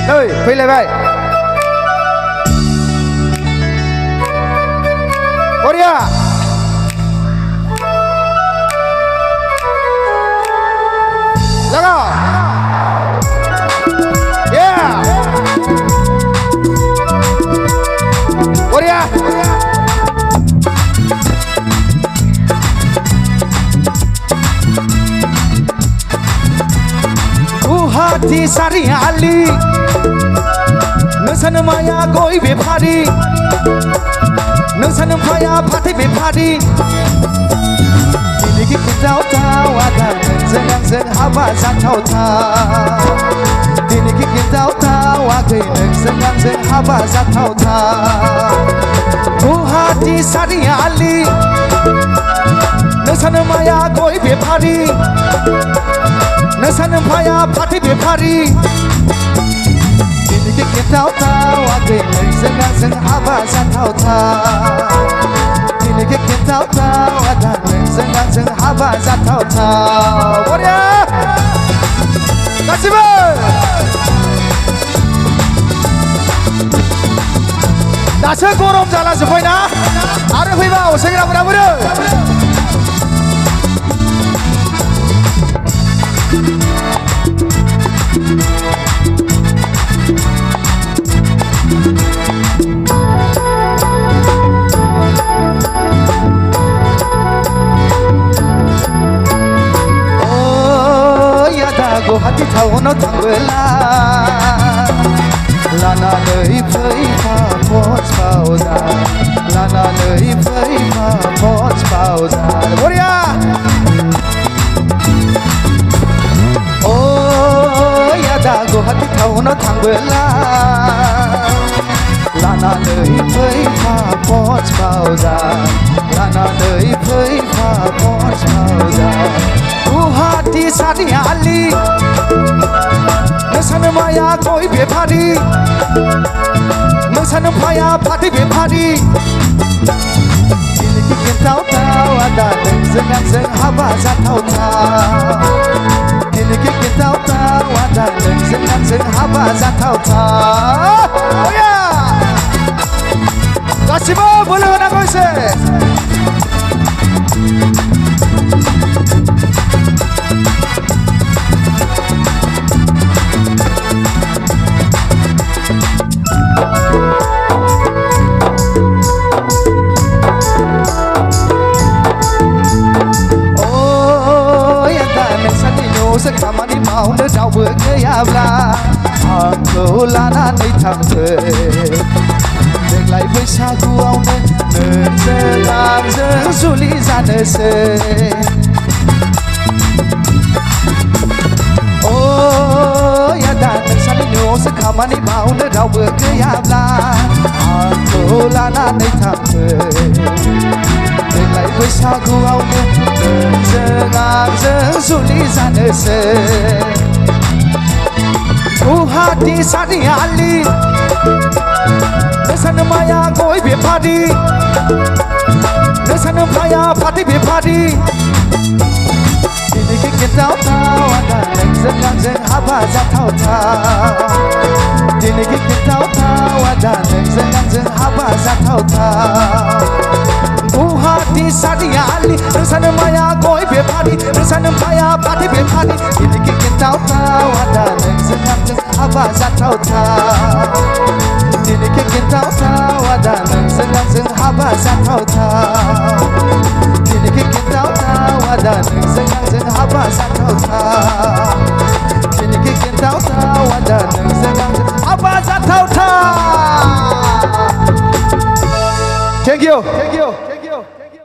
nơi phi lại vậy Korea Lago yeah Korea hati sari ali ngesan maya goi bepari ngesan maya pati bepari ini kita tahu akan senang haba zatau ta ini kita tahu akan senang haba zatau ta hati sari ali ngesan maya goi bepari ngesan maya pati bepari ini kita tahu akan senang haba zatau ta ini kita tahu akan senang haba zatau ta Korea kasih bang दासो गरम जाला जोब्बायना आरो फैबाव सेंग्राफोराबो hati tawono tanggela lana nei peipa pots pauda lana nei peipa pots pauda Korea oh ya dago hati tawono tanggela lana nei peipa pots pauda lana nei peipa pots pauda hati sari ali ngesan maya goi bepari ngesan maya pati bepari ini kita tahu ada senang haba zatau ta ini kita tahu ada senang haba zatau ta oh ya kasih boleh nak kose sekamani mau ne dau bơ ke ya bla angko lana nei thang the dek lai với sa gu au ne se lang se suli za ne se oh ya da ne sa ni no sekamani mau ne dau bơ ke ya bla angko lana nei thang the dek lai với sa gu au ne suli zane se hati sari ali ngesan maya goi bepari ngesan maya pati bepari ini kita tahu ada senang haba zatau ta ini kita tahu ada senang haba zatau ta hati sari ali ngesan maya goi bepari ngesan maya pati bepari ini kita tahu ada senang haba zatau ta ini kita tahu ada senang haba zatau ta ini kita tahu ada senang haba zatau ta